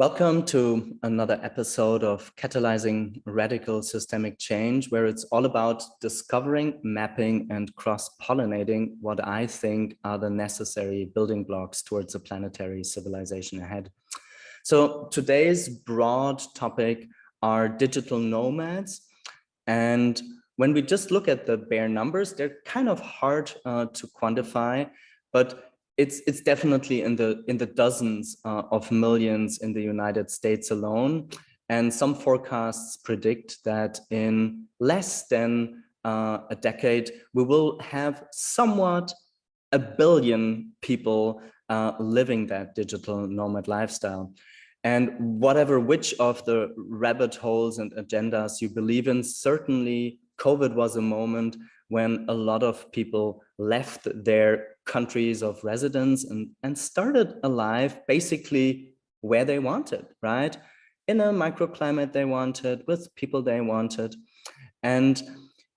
Welcome to another episode of Catalyzing Radical Systemic Change, where it's all about discovering, mapping, and cross-pollinating what I think are the necessary building blocks towards a planetary civilization ahead. So today's broad topic are digital nomads. And when we just look at the bare numbers, they're kind of hard to quantify, but it's definitely in the dozens of millions in the United States alone. And some forecasts predict that in less than a decade, we will have somewhat 1 billion people living that digital nomad lifestyle. And which of the rabbit holes and agendas you believe in, certainly COVID was a moment when a lot of people left their countries of residence and started a life basically where they wanted, right? In a microclimate they wanted, with people they wanted. And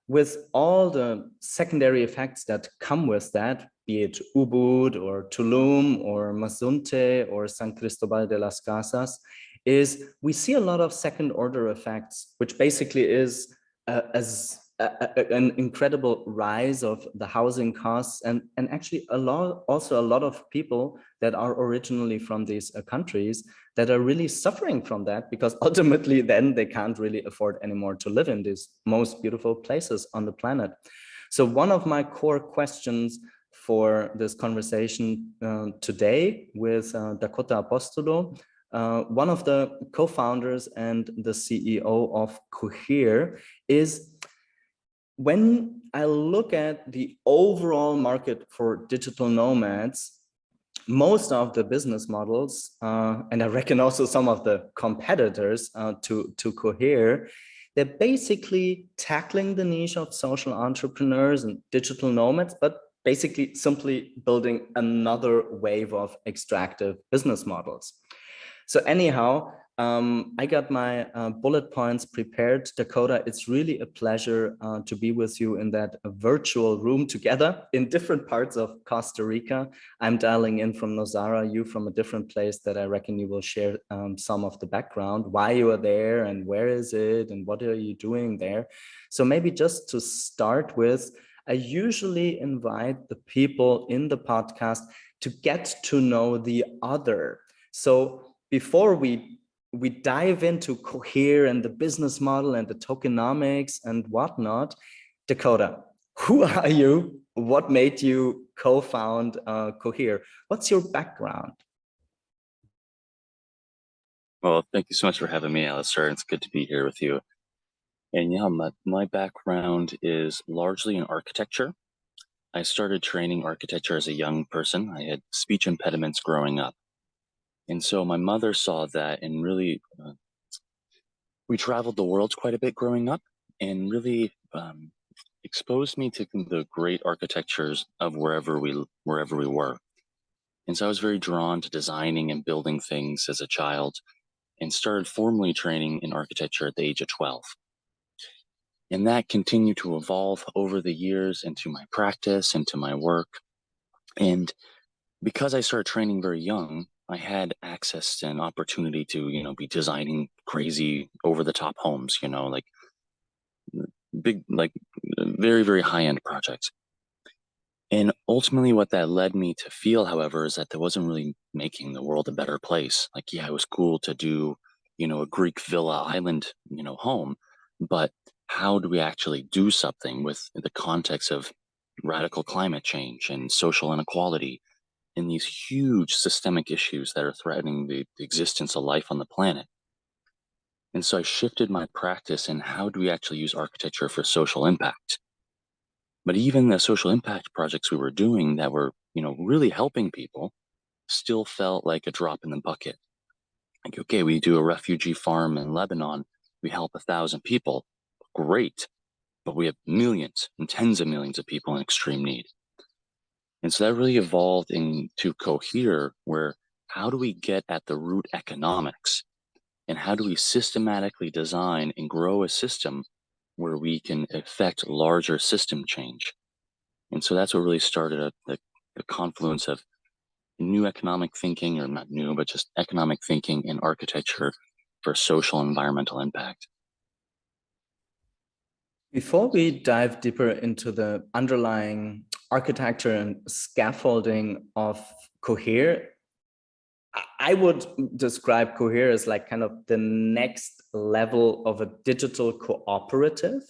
with all the secondary effects that come with that, be it Ubud or Tulum or Mazunte or San Cristobal de las Casas, is we see a lot of second order effects, which basically is an incredible rise of the housing costs and actually also a lot of people that are originally from these countries that are really suffering from that, because ultimately then they can't really afford anymore to live in these most beautiful places on the planet. So one of my core questions for this conversation today with Dakotah Apostolou, one of the co-founders and the CEO of Cohere, is when I look at the overall market for digital nomads, most of the business models, and I reckon also some of the competitors to Cohere, they're basically tackling the niche of social entrepreneurs and digital nomads, but basically simply building another wave of extractive business models. So anyhow, I got my bullet points prepared. Dakotah, it's really a pleasure to be with you in that virtual room together in different parts of Costa Rica. I'm dialing in from Nosara, you from a different place that I reckon you will share some of the background, why you are there and where is it and what are you doing there. So maybe just to start with, I usually invite the people in the podcast to get to know the other. So before we dive into Cohere and the business model and the tokenomics and whatnot, Dakotah, who are you? What made you co-found Cohere? What's your background? Well, thank you so much for having me, Alistair. It's good to be here with you. And yeah, my background is largely in architecture. I started training architecture as a young person. I had speech impediments growing up. And so my mother saw that and really, we traveled the world quite a bit growing up and really exposed me to the great architectures of wherever we were. And so I was very drawn to designing and building things as a child and started formally training in architecture at the age of 12. And that continued to evolve over the years into my practice, into my work. And because I started training very young, I had access and opportunity to, be designing crazy over-the-top homes, like big, like very, very high-end projects. And ultimately what that led me to feel, however, is that that wasn't really making the world a better place. Like, yeah, it was cool to do, a Greek villa island, home, but how do we actually do something with the context of radical climate change and social inequality and these huge systemic issues that are threatening the existence of life on the planet? And so I shifted my practice in how do we actually use architecture for social impact. But even the social impact projects we were doing that were, really helping people still felt like a drop in the bucket. Like, okay, we do a refugee farm in Lebanon, we help 1,000 people. Great. But we have millions and tens of millions of people in extreme need. And so that really evolved into Cohere, where how do we get at the root economics? And how do we systematically design and grow a system where we can affect larger system change? And so that's what really started the confluence of new economic thinking, or not new, but just economic thinking in architecture for social and environmental impact. Before we dive deeper into the underlying architecture and scaffolding of Cohere, I would describe Cohere as like kind of the next level of a digital cooperative.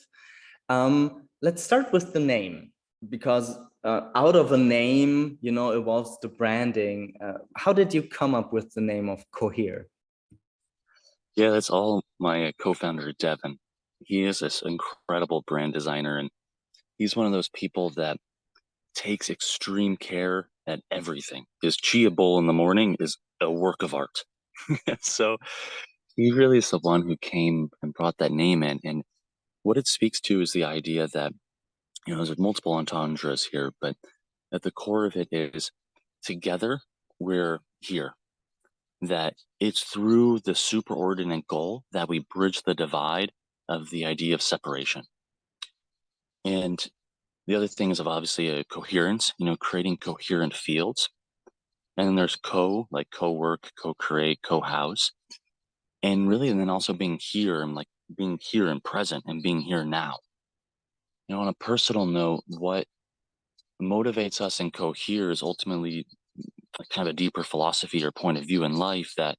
Let's start with the name, because out of a name, evolves the branding. How did you come up with the name of Cohere? Yeah, that's all my co-founder, Devin. He is this incredible brand designer, and he's one of those people that takes extreme care at everything. His chia bowl in the morning is a work of art. So he really is the one who came and brought that name in. And what it speaks to is the idea that, there's multiple entendres here, but at the core of it is together we're here. That it's through the superordinate goal that we bridge the divide of the idea of separation. And the other thing is obviously a coherence, creating coherent fields. And then there's like co-work, co-create, co-house. And really, and then also being here and like being here and present and being here now. On a personal note, what motivates us in Cohere is ultimately like kind of a deeper philosophy or point of view in life, that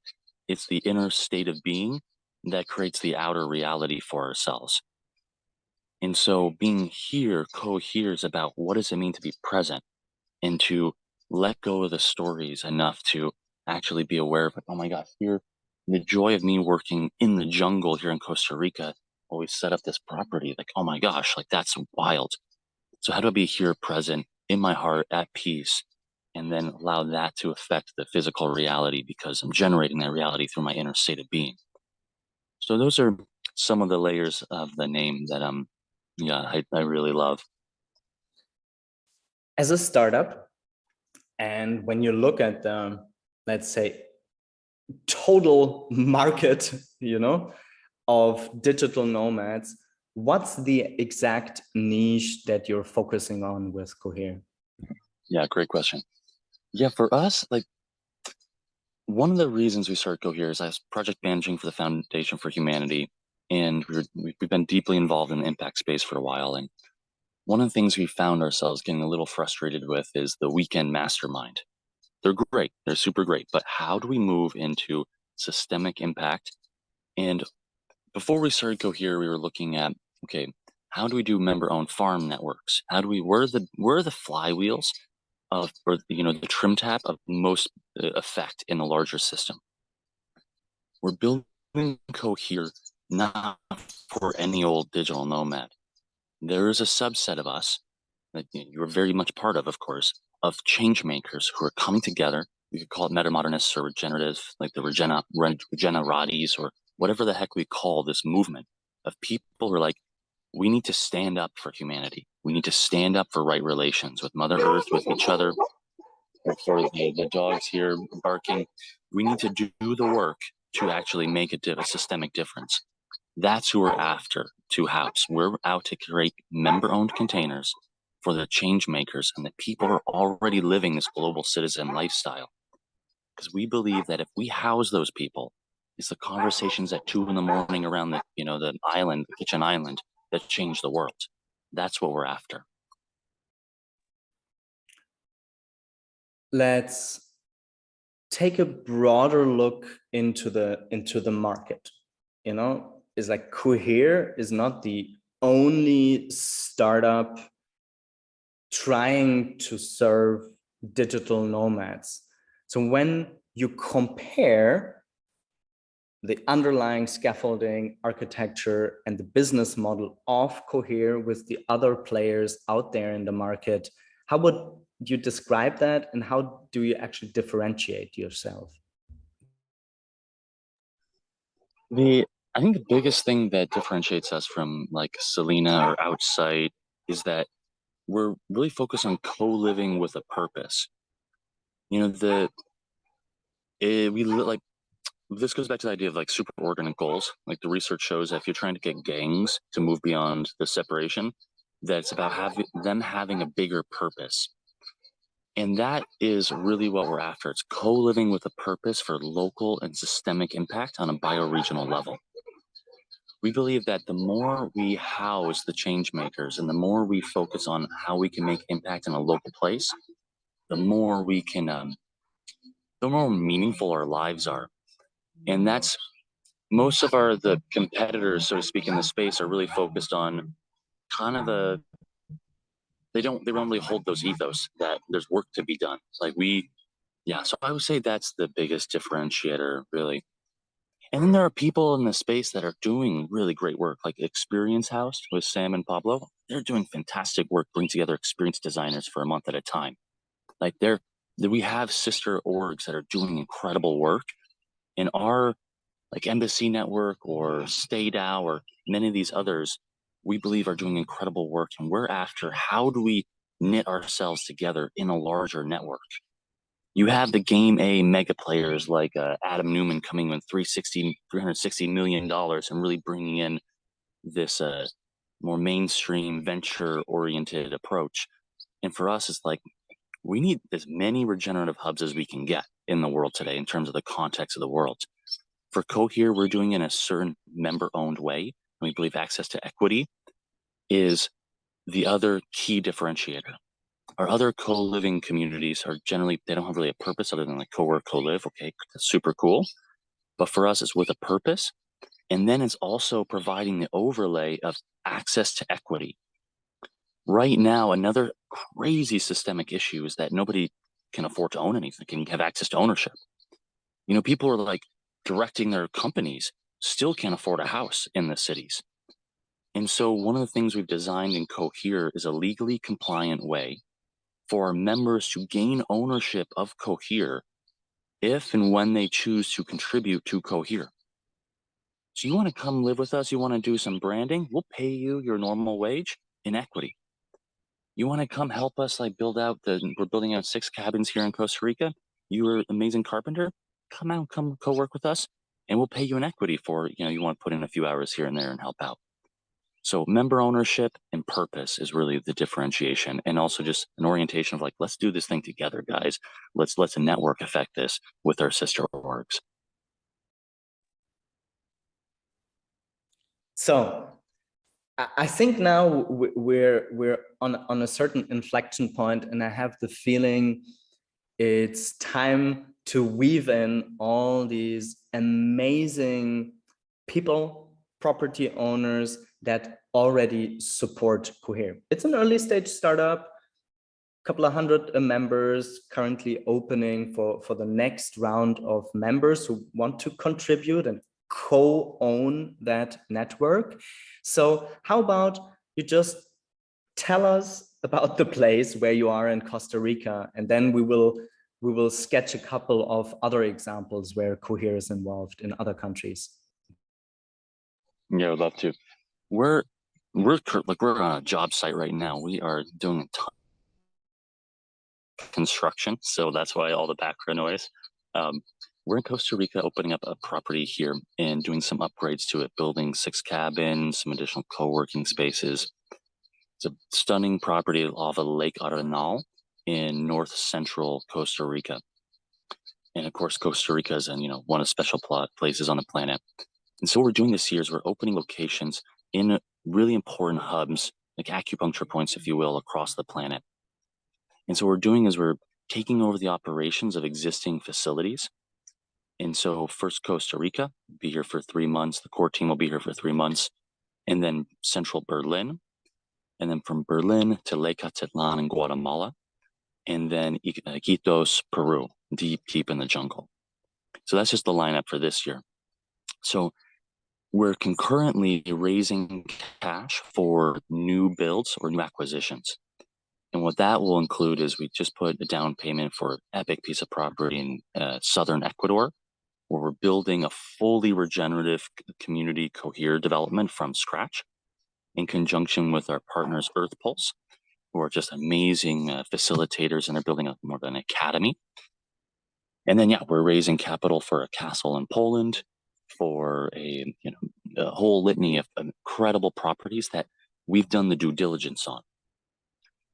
it's the inner state of being that creates the outer reality for ourselves. And so being here, Cohere, is about what does it mean to be present and to let go of the stories enough to actually be aware of, like, oh my God, here, the joy of me working in the jungle here in Costa Rica while we set up this property. Like, oh my gosh, like that's wild. So how do I be here present in my heart at peace, and then allow that to affect the physical reality because I'm generating that reality through my inner state of being. So those are some of the layers of the name that I really love. As a startup, and when you look at the, let's say, total market, of digital nomads, what's the exact niche that you're focusing on with Cohere? Yeah, great question. Yeah, for us, like one of the reasons we started Cohere is I was project managing for the Foundation for Humanity, and we've been deeply involved in the impact space for a while. And one of the things we found ourselves getting a little frustrated with is the weekend mastermind. They're great, they're super great, but how do we move into systemic impact? And before we started Cohere, we were looking at, okay, how do we do member-owned farm networks? How do we, where are the flywheels of, or the trim tap of most effect in the larger system? We're building Cohere not for any old digital nomad. There is a subset of us that you're very much part of course, of change makers who are coming together. We could call it metamodernists or regenerative, like the regeneratis, or whatever the heck we call this movement of people who are like, we need to stand up for humanity. We need to stand up for right relations with Mother Earth, with each other, for the dogs here barking. We need to do the work to actually make a systemic difference. That's who we're after to house. We're out to create member-owned containers for the change makers and the people who are already living this global citizen lifestyle. Because we believe that if we house those people, it's the conversations at 2 a.m. around the island, the kitchen island, that change the world. That's what we're after. Let's take a broader look into the market. Is like Cohere is not the only startup trying to serve digital nomads. So when you compare the underlying scaffolding architecture and the business model of Cohere with the other players out there in the market, how would you describe that, and how do you actually differentiate yourself? I think the biggest thing that differentiates us from like Selena or Outside is that we're really focused on co-living with a purpose. Like, this goes back to the idea of like superordinate goals. Like the research shows that if you're trying to get gangs to move beyond the separation, that it's about them having a bigger purpose. And that is really what we're after. It's co-living with a purpose for local and systemic impact on a bioregional level. We believe that the more we house the change makers and the more we focus on how we can make impact in a local place, the more we can, the more meaningful our lives are. And that's most of the competitors, so to speak, in the space are really focused on kind of they don't really hold those ethos that there's work to be done. Like so I would say that's the biggest differentiator, really. And then there are people in the space that are doing really great work, like Experience House with Sam and Pablo. They're doing fantastic work, bringing together experience designers for a month at a time. Like we have sister orgs that are doing incredible work, and our like Embassy Network or StayDAO or many of these others, we believe are doing incredible work. And we're after how do we knit ourselves together in a larger network? You have the game A mega players like Adam Newman coming in $360 million and really bringing in this more mainstream venture oriented approach. And for us, it's like we need as many regenerative hubs as we can get in the world today in terms of the context of the world. For Cohere, we're doing it in a certain member-owned way. And we believe access to equity is the other key differentiator. Our other co-living communities are generally, they don't have really a purpose other than like co-work, co-live. Okay, that's super cool. But for us, it's with a purpose. And then it's also providing the overlay of access to equity. Right now, another crazy systemic issue is that nobody can afford to own anything, can have access to ownership. You know, people are like directing their companies, still can't afford a house in the cities. And so one of the things we've designed in Cohere is a legally compliant way for our members to gain ownership of Cohere if and when they choose to contribute to Cohere. So you want to come live with us, you want to do some branding, we'll pay you your normal wage in equity. You want to come help us like we're building out 6 cabins here in Costa Rica. You're an amazing carpenter, come co-work with us and we'll pay you in equity for, you want to put in a few hours here and there and help out. So member ownership and purpose is really the differentiation, and also just an orientation of like, let's do this thing together, guys. Let's network effect this with our sister orgs. So I think now we're on a certain inflection point, and I have the feeling it's time to weave in all these amazing people, property owners that already support Cohere. It's an early stage startup, couple of hundred members, currently opening for the next round of members who want to contribute and co-own that network. So how about you just tell us about the place where you are in Costa Rica, and then we will sketch a couple of other examples where Cohere is involved in other countries. Yeah, I'd love to. We're on a job site right now. We are doing a ton of construction, so that's why all the background noise. We're in Costa Rica opening up a property here and doing some upgrades to it, building 6 cabins, some additional co-working spaces. It's a stunning property off of Lake Arenal in north central Costa Rica. And of course, Costa Rica is one of the special places on the planet. And so what we're doing this year is we're opening locations in really important hubs, like acupuncture points, if you will, across the planet. And so what we're doing is we're taking over the operations of existing facilities. And so first Costa Rica, be here for 3 months. The core team will be here for 3 months. And then central Berlin. And then from Berlin to Tecatitlan in Guatemala. And then Iquitos, Peru, deep in the jungle. So that's just the lineup for this year. So we're concurrently raising cash for new builds or new acquisitions. And what that will include is we just put a down payment for an epic piece of property in southern Ecuador, where we're building a fully regenerative community Cohere development from scratch in conjunction with our partners Earth Pulse, who are just amazing facilitators, and they're building more of an academy. And then, we're raising capital for a castle in Poland, for a whole litany of incredible properties that we've done the due diligence on.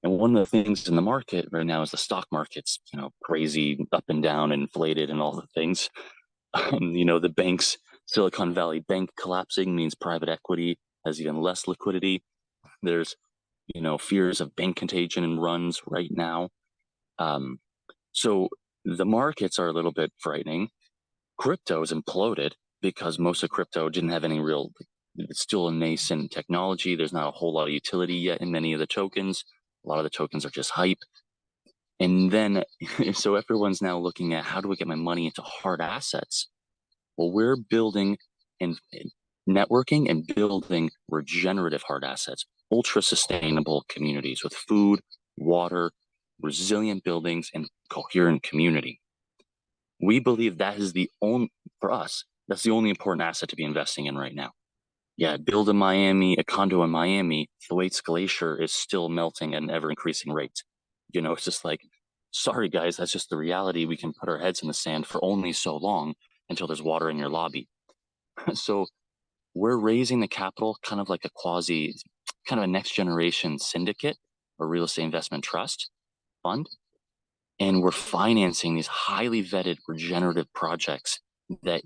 And one of the things in the market right now is the stock market's, crazy up and down, inflated, and all the things. The banks, Silicon Valley Bank collapsing means private equity has even less liquidity. There's, fears of bank contagion and runs right now. So the markets are a little bit frightening. Crypto is imploded because most of crypto didn't have any real, it's still a nascent technology. There's not a whole lot of utility yet in many of the tokens. A lot of the tokens are just hype. And then, so everyone's now looking at how do I get my money into hard assets? Well, we're building and networking and building regenerative hard assets, ultra sustainable communities with food, water, resilient buildings, and coherent community. We believe that is for us, that's the only important asset to be investing in right now. Yeah, build a condo in Miami, the Thwaites Glacier is still melting at an ever increasing rate. It's just like, sorry guys, that's just the reality. We can put our heads in the sand for only so long until there's water in your lobby. So we're raising the capital kind of like kind of a next generation syndicate or real estate investment trust fund. And we're financing these highly vetted regenerative projects that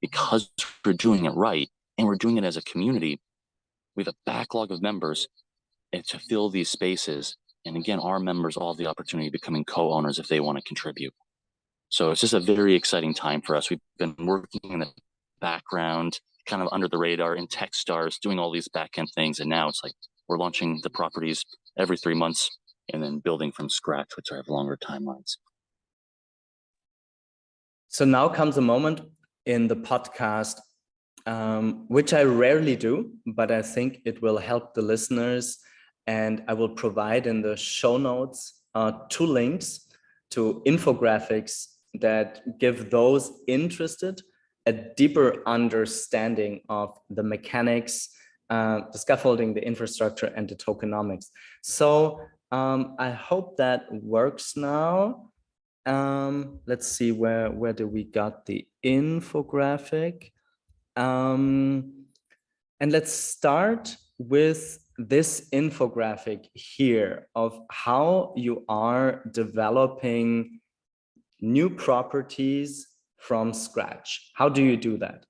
because we're doing it right and we're doing it as a community, we have a backlog of members to fill these spaces. And again, our members all have the opportunity of becoming co-owners if they want to contribute. So it's just a very exciting time for us. We've been working in the background, kind of under the radar in Techstars, doing all these back-end things. And now it's like we're launching the properties every 3 months and then building from scratch, which have longer timelines. So now comes a moment in the podcast, which I rarely do, but I think it will help the listeners. And I will provide in the show notes 2 links to infographics that give those interested a deeper understanding of the mechanics, the scaffolding, the infrastructure, and the tokenomics. So I hope that works now. Let's see, where do we got the infographic? And let's start with this infographic here of how you are developing new properties from scratch. How do you do that?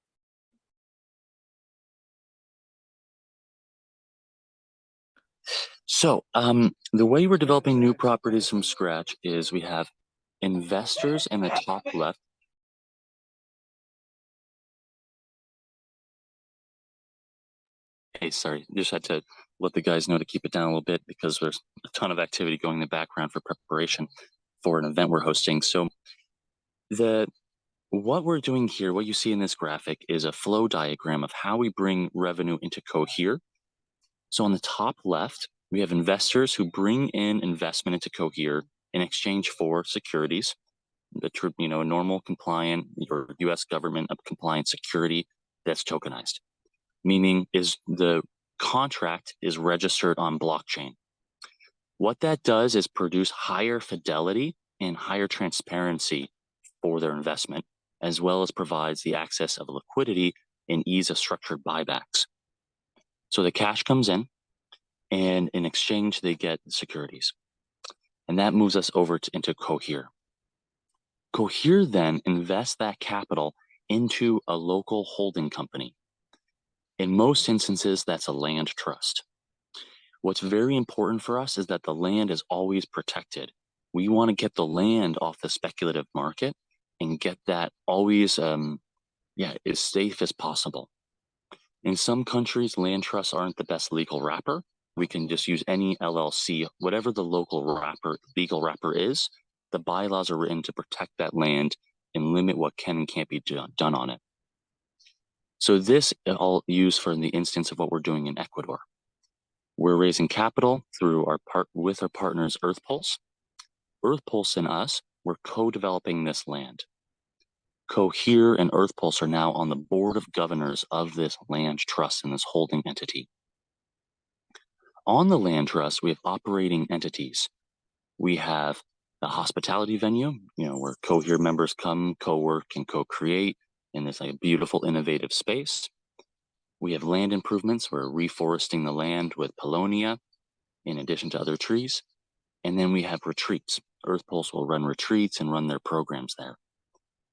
So the way we're developing new properties from scratch is we have investors in the top left. Hey, sorry, just had to let the guys know to keep it down a little bit because there's a ton of activity going in the background for preparation for an event we're hosting. So what we're doing here, what you see in this graphic is a flow diagram of how we bring revenue into Cohere. So on the top left, we have investors who bring in investment into Cohere in exchange for securities, normal compliant or US government compliant security that's tokenized, meaning is the contract is registered on blockchain. What that does is produce higher fidelity and higher transparency for their investment, as well as provides the access of liquidity and ease of structured buybacks. So the cash comes in, and in exchange, they get securities. And that moves us over into Cohere. Cohere then invests that capital into a local holding company. In most instances, that's a land trust. What's very important for us is that the land is always protected. We want to get the land off the speculative market and get that always as safe as possible. In some countries, land trusts aren't the best legal wrapper. We can just use any LLC, whatever the local legal wrapper is. The bylaws are written to protect that land and limit what can and can't be done on it. So this I'll use for the instance of what we're doing in Ecuador. We're raising capital through with our partners Earth Pulse. Earth Pulse and us, we're co-developing this land. Cohere and Earth Pulse are now on the board of governors of this land trust and this holding entity. On the land trust, we have operating entities. We have a hospitality venue, where Cohere members come, co-work, and co-create in this beautiful, innovative space. We have land improvements. We're reforesting the land with paulownia in addition to other trees. And then we have retreats. Earth Pulse will run retreats and run their programs there.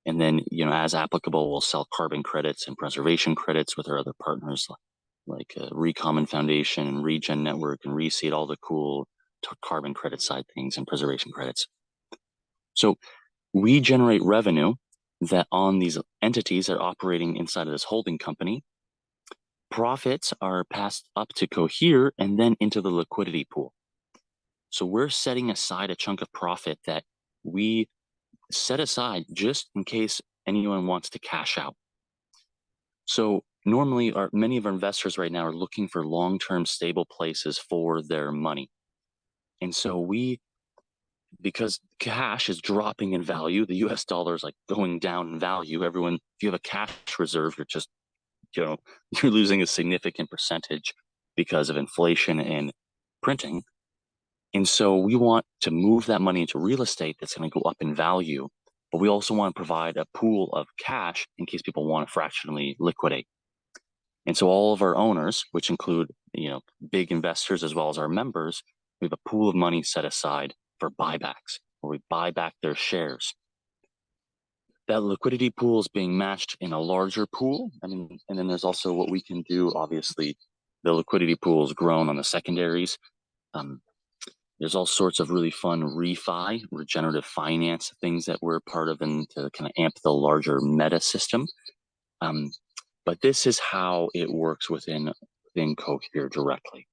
And then, as applicable, we'll sell carbon credits and preservation credits with our other partners like Recommon Foundation and Regen Network and Reseed, all the cool carbon credit side things and preservation credits. So we generate revenue that on these entities that are operating inside of this holding company. Profits are passed up to Cohere and then into the liquidity pool. So we're setting aside a chunk of profit that we set aside just in case anyone wants to cash out. So normally many of our investors right now are looking for long-term stable places for their money. And so because cash is dropping in value, the US dollar is like going down in value. If you have a cash reserve, you're just, you're losing a significant percentage because of inflation and printing. And so we want to move that money into real estate that's going to go up in value, but we also want to provide a pool of cash in case people want to fractionally liquidate. And so all of our owners, which include, big investors as well as our members, we have a pool of money set aside for buybacks, where we buy back their shares. That liquidity pool is being matched in a larger pool. And then there's also what we can do. Obviously, the liquidity pool is grown on the secondaries. There's all sorts of really fun refi, regenerative finance things that we're part of and to kind of amp the larger meta system. But this is how it works within Cohere directly.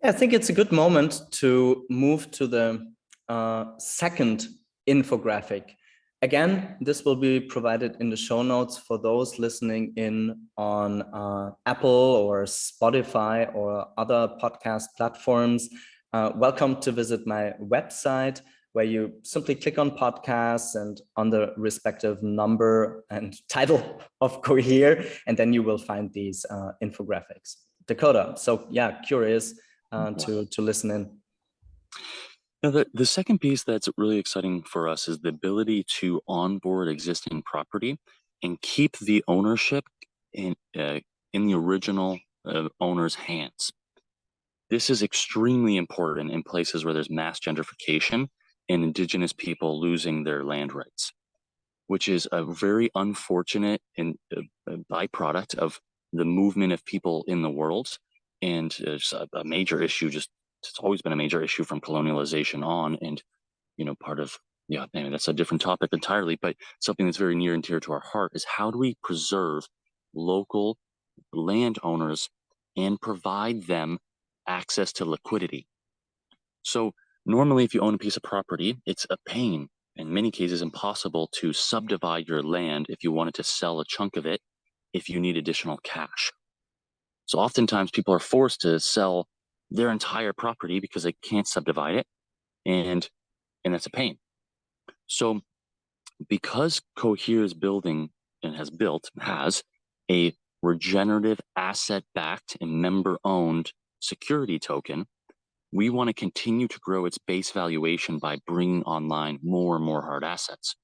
I think it's a good moment to move to the second infographic. Again, this will be provided in the show notes for those listening in on Apple or Spotify or other podcast platforms. Welcome to visit my website, where you simply click on podcasts and on the respective number and title of Cohere, and then you will find these infographics. Dakotah, so yeah, curious to listen in. Now, the second piece that's really exciting for us is the ability to onboard existing property and keep the ownership in the original owner's hands. This is extremely important in places where there's mass gentrification and indigenous people losing their land rights, which is a very unfortunate and byproduct of the movement of people in the world. And it's a major issue, it's always been a major issue from colonialization on. And, part of, maybe that's a different topic entirely, but something that's very near and dear to our heart is how do we preserve local landowners and provide them access to liquidity? So normally, if you own a piece of property, it's a pain, in many cases impossible, to subdivide your land if you wanted to sell a chunk of it if you need additional cash. So oftentimes people are forced to sell their entire property because they can't subdivide it, and that's a pain. So because Cohere is building and has a regenerative asset-backed and member-owned security token, we want to continue to grow its base valuation by bringing online more and more hard assets,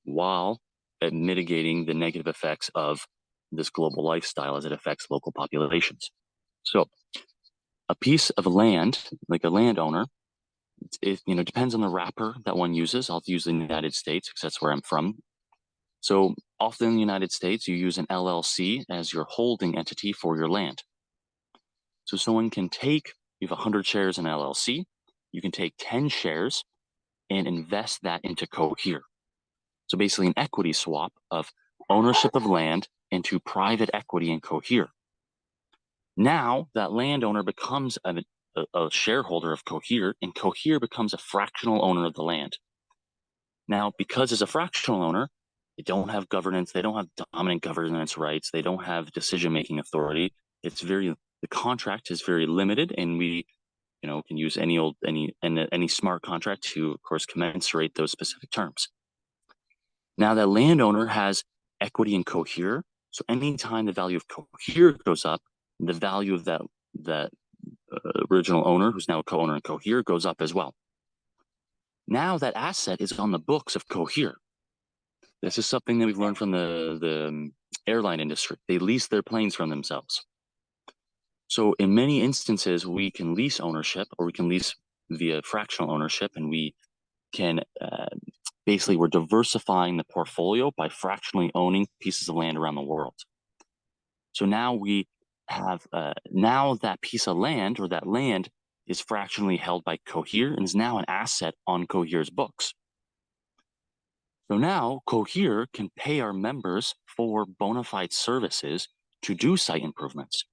while mitigating the negative effects of this global lifestyle as it affects local populations. So a piece of land, like a landowner, it depends on the wrapper that one uses. I'll use the United States because that's where I'm from. So often in the United States, you use an LLC as your holding entity for your land. So someone can take, you have 100 shares in LLC, you can take 10 shares and invest that into Cohere. So basically an equity swap of ownership of land into private equity in Cohere. Now that landowner becomes a shareholder of Cohere, and Cohere becomes a fractional owner of the land. Now, because as a fractional owner, they don't have governance, they don't have dominant governance rights, they don't have decision-making authority. The contract is very limited, and we can use any smart contract to, of course, commensurate those specific terms. Now that landowner has equity in Cohere, so anytime the value of Cohere goes up, the value of that original owner, who's now a co-owner in Cohere, goes up as well. Now that asset is on the books of Cohere. This is something that we've learned from the airline industry. They lease their planes from themselves. So in many instances, we can lease ownership, or we can lease via fractional ownership, and we can basically, we're diversifying the portfolio by fractionally owning pieces of land around the world. So now we have, now that piece of land, or that land, is fractionally held by Cohere and is now an asset on Cohere's books. So now Cohere can pay our members for bona fide services to do site improvements.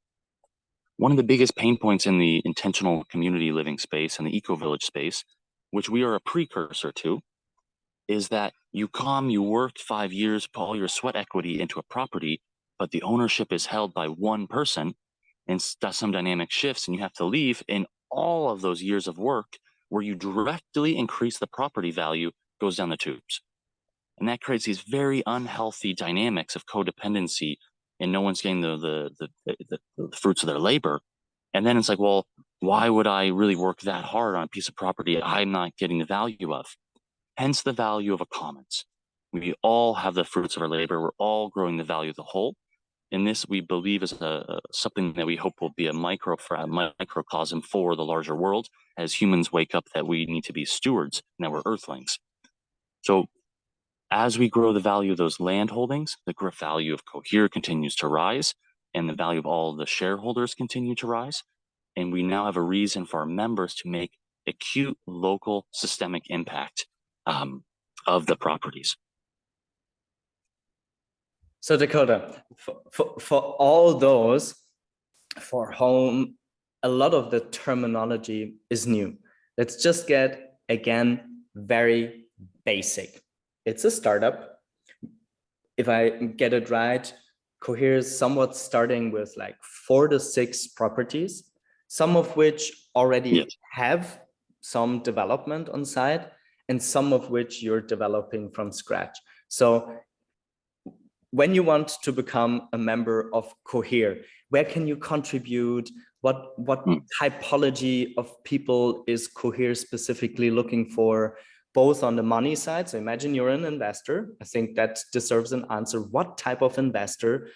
One of the biggest pain points in the intentional community living space and the eco-village space, which we are a precursor to, is that you worked 5 years, put all your sweat equity into a property, but the ownership is held by one person, and some dynamic shifts and you have to leave, and all of those years of work where you directly increase the property value goes down the tubes. And that creates these very unhealthy dynamics of codependency, and no one's getting the fruits of their labor. And then it's like, well, why would I really work that hard on a piece of property I'm not getting the value of? Hence the value of a commons. We all have the fruits of our labor. We're all growing the value of the whole. And this, we believe, is something that we hope will be a microcosm for the larger world as humans wake up that we need to be stewards and that we're earthlings. So as we grow the value of those land holdings, the value of Cohere continues to rise, and the value of all the shareholders continue to rise. And we now have a reason for our members to make acute local systemic impact of the properties. So Dakotah, for all those for whom a lot of the terminology is new, let's just get, again, very basic. It's a startup. If I get it right, Cohere is somewhat starting with like 4 to 6 properties, some of which already have some development on site, and some of which you're developing from scratch. So when you want to become a member of Cohere, where can you contribute? What typology of people is Cohere specifically looking for, both on the money side? So imagine you're an investor. I think that deserves an answer. What type of investor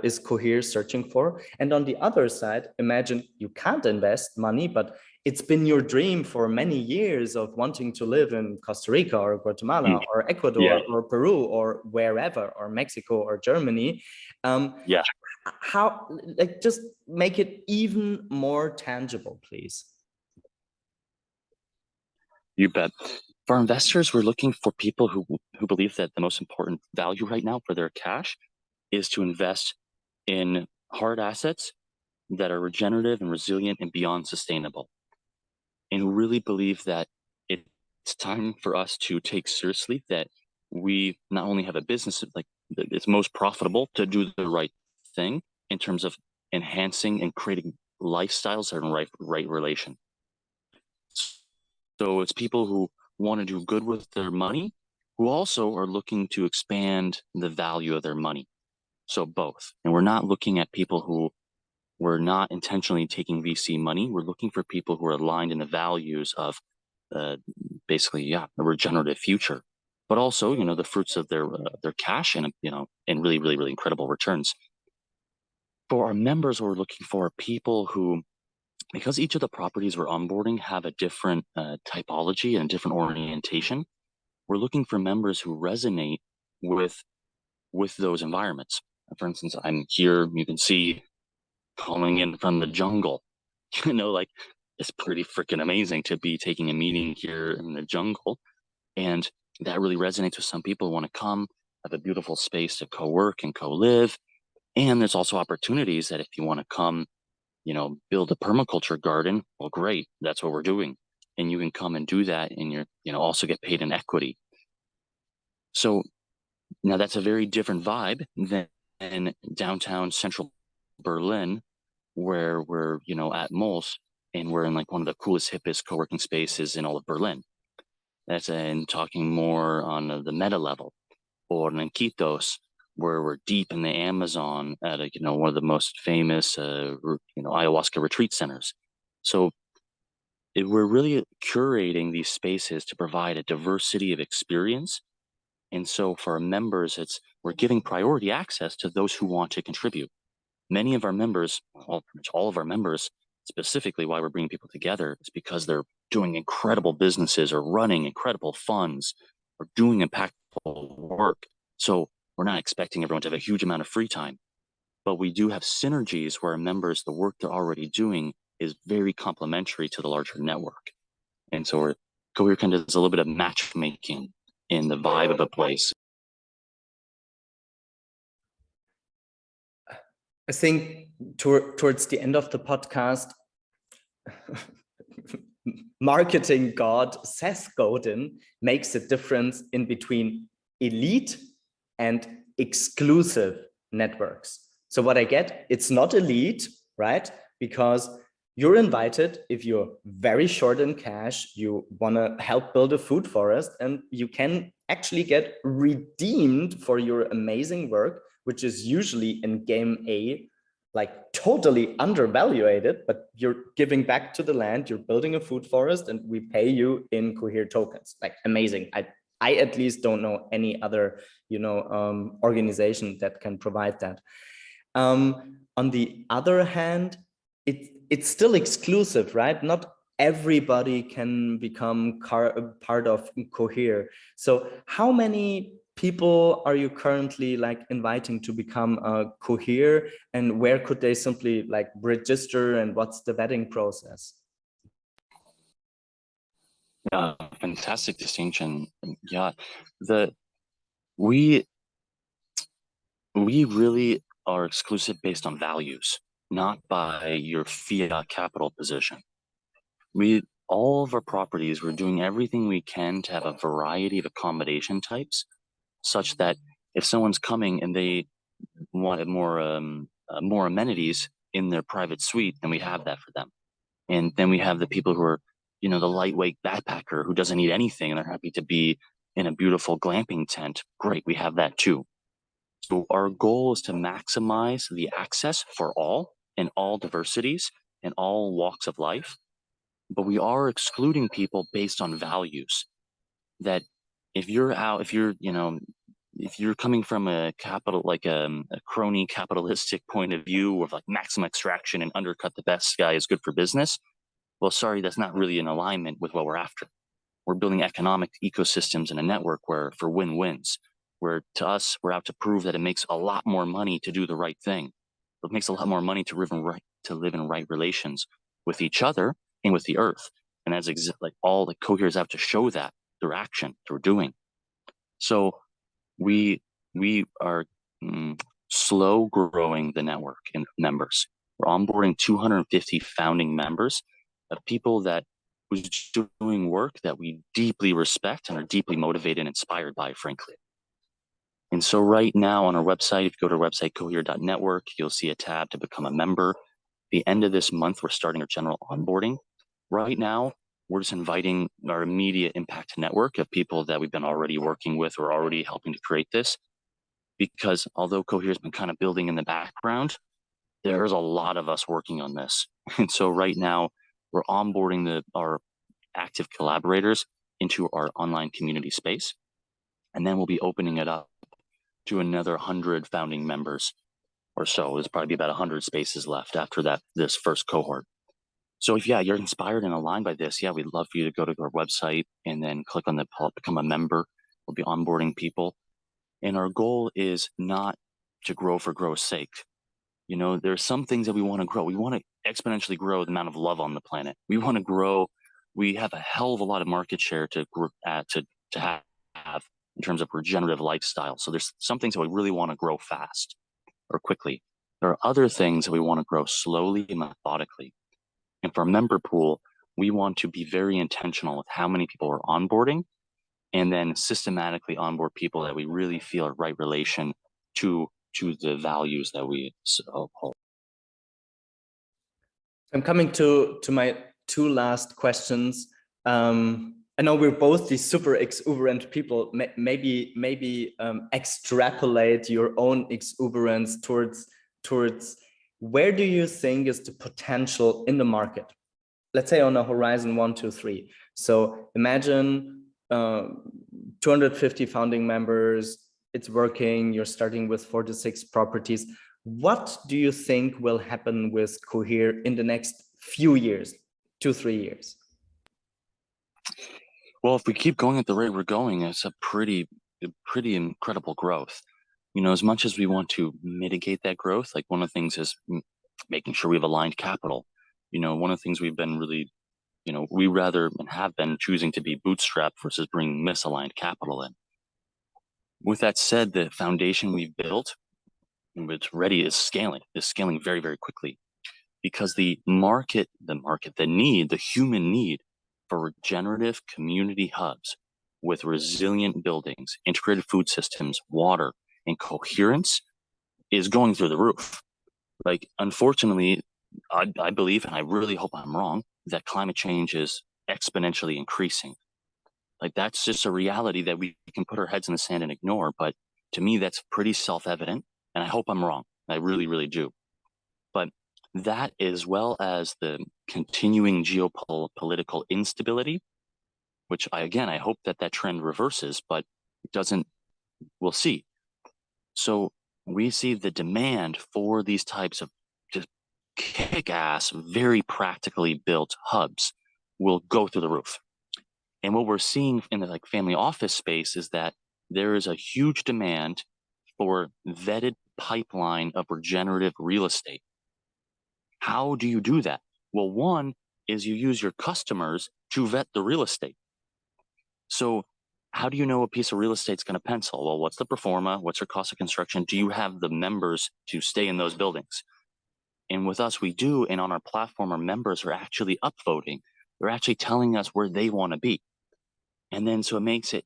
is Cohere searching for? And on the other side, imagine you can't invest money, but it's been your dream for many years of wanting to live in Costa Rica or Guatemala or Ecuador or Peru or wherever, or Mexico or Germany. How, like, just make it even more tangible, please. You bet. For investors, we're looking for people who believe that the most important value right now for their cash is to invest in hard assets that are regenerative and resilient and beyond sustainable. And really believe that it's time for us to take seriously that we not only have a business, like it's most profitable to do the right thing in terms of enhancing and creating lifestyles that are in right relation. So it's people who want to do good with their money, who also are looking to expand the value of their money. So both. And we're not looking at people who we're not intentionally taking VC money. We're looking for people who are aligned in the values of basically, a regenerative future, but also, the fruits of their cash and, and really, really, really incredible returns. For our members, we're looking for people who, because each of the properties we're onboarding have a different typology and a different orientation, we're looking for members who resonate with those environments. For instance, I'm here, you can see, calling in from the jungle. Like, it's pretty freaking amazing to be taking a meeting here in the jungle. And that really resonates with some people who want to come, have a beautiful space to co-work and co-live. And there's also opportunities that if you want to come, build a permaculture garden, well, great, that's what we're doing. And you can come and do that, and you're, also get paid in equity. So now that's a very different vibe than downtown central Berlin, where we're, at Mols, and we're in like one of the coolest, hippest co-working spaces in all of Berlin. That's in talking more on the meta level, or in Quitos, where we're deep in the Amazon at one of the most famous ayahuasca retreat centers. So we're really curating these spaces to provide a diversity of experience. And so for our members, we're giving priority access to those who want to contribute. Many of our members, pretty much all of our members, specifically why we're bringing people together is because they're doing incredible businesses or running incredible funds or doing impactful work. So we're not expecting everyone to have a huge amount of free time, but we do have synergies where our members, the work they're already doing is very complementary to the larger network. And so Cohere kind of does a little bit of matchmaking in the vibe of a place. I think towards the end of the podcast, marketing god Seth Godin makes a difference in between elite and exclusive networks. So what I get, it's not elite, right? Because you're invited if you're very short in cash, you want to help build a food forest, and you can actually get redeemed for your amazing work, which is usually in game A, like totally undervalued, but you're giving back to the land, you're building a food forest, and we pay you in Cohere tokens. Like amazing. I at least don't know any other, organization that can provide that. On the other hand, it's still exclusive, right? Not everybody can become part of Cohere. So how many people are you currently like inviting to become a Cohere, and where could they simply like register, and what's the vetting process? Fantastic distinction. Yeah, we really are exclusive based on values, not by your fiat capital position. All of our properties, we're doing everything we can to have a variety of accommodation types, such that if someone's coming and they wanted more amenities in their private suite, then we have that for them. And then we have the people who are, the lightweight backpacker who doesn't need anything and they're happy to be in a beautiful glamping tent. Great, we have that too. So our goal is to maximize the access for all in all diversities and all walks of life. But we are excluding people based on values. That if you're coming from a capital, like a crony capitalistic point of view of like maximum extraction and undercut the best guy is good for business, well, sorry, that's not really in alignment with what we're after. We're building economic ecosystems in a network where for win-wins, where to us, we're out to prove that it makes a lot more money to do the right thing. It makes a lot more money to live in right relations with each other and with the earth. And as like all the Cohere is out to show that through action, through doing. So we are slow growing the network in members. We're onboarding 250 founding members of people that who's doing work that we deeply respect and are deeply motivated and inspired by, frankly. And so right now on our website, if you go to our website, cohere.network, you'll see a tab to become a member. The end of this month, we're starting our general onboarding. Right now, we're just inviting our immediate impact network of people that we've been already working with or already helping to create this. Because although Cohere's been kind of building in the background, there's a lot of us working on this. And so right now, we're onboarding our active collaborators into our online community space. And then we'll be opening it up to another 100 founding members or so. There's probably about 100 spaces left after this first cohort. So if you're inspired and aligned by this, we'd love for you to go to our website and then click on the become a member. We'll be onboarding people. And our goal is not to grow for growth's sake. There are some things that we want to grow. We want to exponentially grow the amount of love on the planet. We want to grow. We have a hell of a lot of market share to have in terms of regenerative lifestyle. So there's some things that we really want to grow fast or quickly. There are other things that we want to grow slowly and methodically. And for our member pool, we want to be very intentional with how many people we're onboarding, and then systematically onboard people that we really feel are right relation to the values that we hold. I'm coming to my two last questions. I know we're both these super exuberant people. Maybe extrapolate your own exuberance towards where do you think is the potential in the market? Let's say on a horizon 1, 2, 3. So imagine 250 founding members, it's working, you're starting with 4 to 6 properties. What do you think will happen with Cohere in the next few years, 2-3 years? Well, if we keep going at the rate we're going, it's a pretty incredible growth. You know, as much as we want to mitigate that growth, like one of the things is making sure we have aligned capital. You know, one of the things we've been really, you know, we rather and have been choosing to be bootstrapped versus bringing misaligned capital in. With that said, the foundation we've built, which ready is scaling very, very quickly, because the need, the human need for regenerative community hubs with resilient buildings, integrated food systems, water, and coherence is going through the roof. Like, unfortunately, I believe, and I really hope I'm wrong, that climate change is exponentially increasing. Like, that's just a reality that we can put our heads in the sand and ignore. But to me, that's pretty self-evident. And I hope I'm wrong. I really, really do. But that, as well as the continuing geopolitical instability, which I hope that trend reverses, but it doesn't, we'll see. So we see the demand for these types of just kick-ass, very practically built hubs will go through the roof. And what we're seeing in the like family office space is that there is a huge demand for vetted pipeline of regenerative real estate. How do you do that? Well, one is you use your customers to vet the real estate. So how do you know a piece of real estate is going to pencil? Well, what's the pro forma? What's your cost of construction? Do you have the members to stay in those buildings? And with us, we do. And on our platform, our members are actually upvoting. They're actually telling us where they want to be. And then so it makes it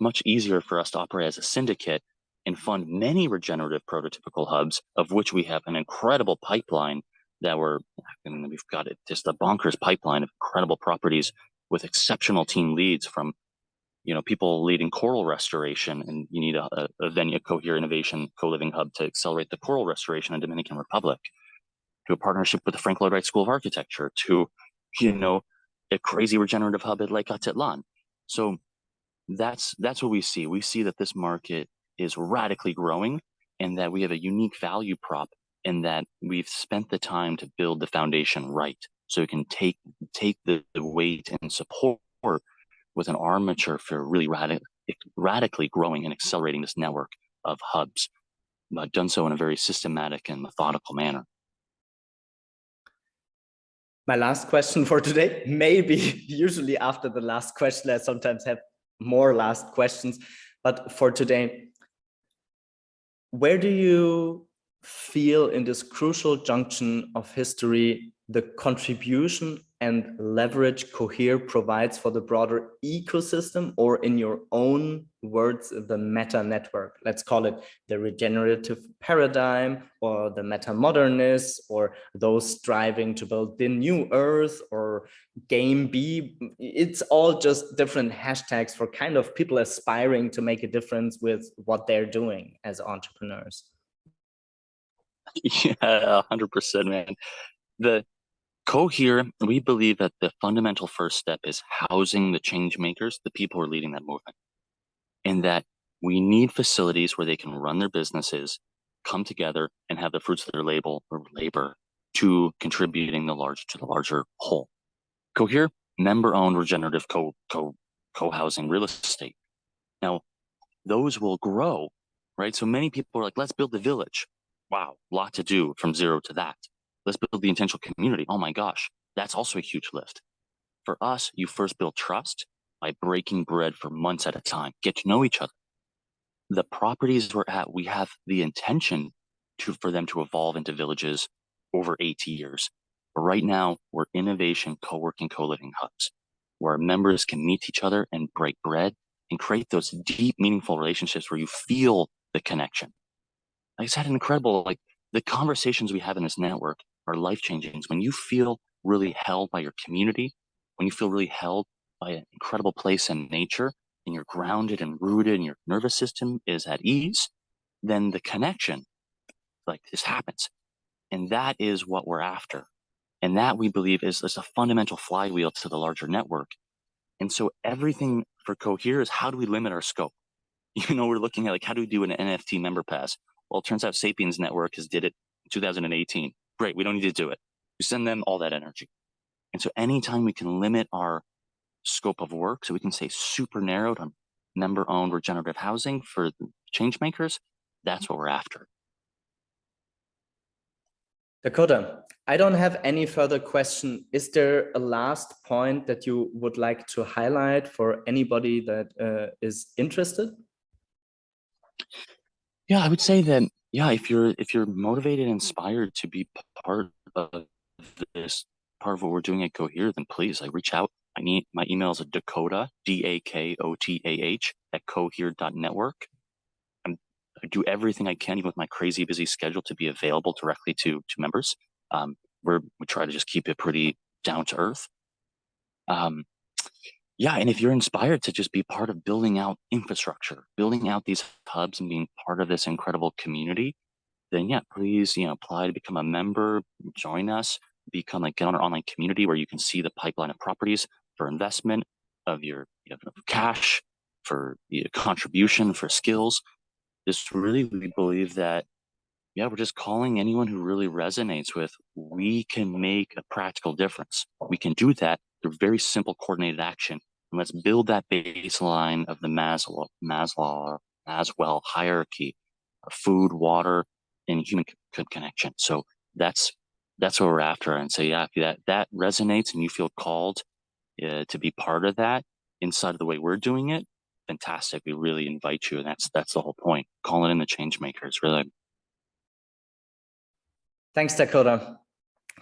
much easier for us to operate as a syndicate and fund many regenerative prototypical hubs, of which we have an incredible pipeline we've got just a bonkers pipeline of incredible properties with exceptional team leads from, you know, people leading coral restoration, and you need a venue, Cohere Innovation Co-Living Hub to accelerate the coral restoration in Dominican Republic, to a partnership with the Frank Lloyd Wright School of Architecture, to, you know, a crazy regenerative hub at Lake Atitlan. So that's what we see. We see that this market is radically growing, and that we have a unique value prop, in that we've spent the time to build the foundation right, so we can take the weight and support with an armature for really radically growing and accelerating this network of hubs, but done so in a very systematic and methodical manner. My last question for today, maybe usually after the last question, I sometimes have more last questions, but for today, where do you feel in this crucial junction of history the contribution and leverage Cohere provides for the broader ecosystem, or in your own words, the meta network? Let's call it the regenerative paradigm, or the meta modernists, or those striving to build the new earth, or game B. It's all just different hashtags for kind of people aspiring to make a difference with what they're doing as entrepreneurs. Yeah, 100%, man. The Cohere, we believe that the fundamental first step is housing the change makers, the people who are leading that movement, and that we need facilities where they can run their businesses, come together, and have the fruits of their labor to contributing to the larger whole. Cohere, member-owned regenerative co-housing real estate. Now, those will grow, right? So many people are like, let's build the village. Wow, lot to do from zero to that. Let's build the intentional community. Oh my gosh, that's also a huge lift. For us, you first build trust by breaking bread for months at a time, get to know each other. The properties we're at, we have the intention for them to evolve into villages over 80 years. But right now, we're innovation, co-working, co-living hubs, where members can meet each other and break bread and create those deep, meaningful relationships where you feel the connection. Like, it's had an incredible, like, the conversations we have in this network are life-changing. When you feel really held by your community, when you feel really held by an incredible place in nature, and you're grounded and rooted, and your nervous system is at ease, then the connection, like, this happens. And that is what we're after. And that, we believe, is a fundamental flywheel to the larger network. And so everything for Cohere is, how do we limit our scope? You know, we're looking at, like, how do we do an NFT member pass? Well, it turns out Sapiens Network did it in 2018. Great, we don't need to do it. send them all that energy. And so anytime we can limit our scope of work, so we can say super narrowed on member-owned regenerative housing for the change makers, that's what we're after. Dakotah, I don't have any further question. Is there a last point that you would like to highlight for anybody that is interested? Yeah, I would say that, yeah, if you're motivated and inspired to be part of this, part of what we're doing at Cohere, then please, reach out. My email is Dakotah, Dakotah, at cohere.network. I do everything I can, even with my crazy busy schedule, to be available directly to members. We try to just keep it pretty down to earth. Yeah, and if you're inspired to just be part of building out infrastructure, building out these hubs and being part of this incredible community, then yeah, please, apply to become a member, join us, get on our online community where you can see the pipeline of properties for investment of your cash, for contribution, for skills. Just really, we believe that, yeah, we're just calling anyone who really resonates with, we can make a practical difference. We can do that through very simple coordinated action. And let's build that baseline of the Maslow hierarchy of food, water, and human connection. So that's what we're after. And so, yeah, if that resonates and you feel called to be part of that inside of the way we're doing it, fantastic. We really invite you. And that's the whole point. Calling in the change makers, really. Thanks, Dakotah.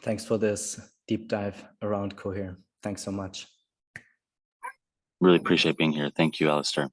Thanks for this deep dive around Cohere. Thanks so much. Really appreciate being here. Thank you, Alistair.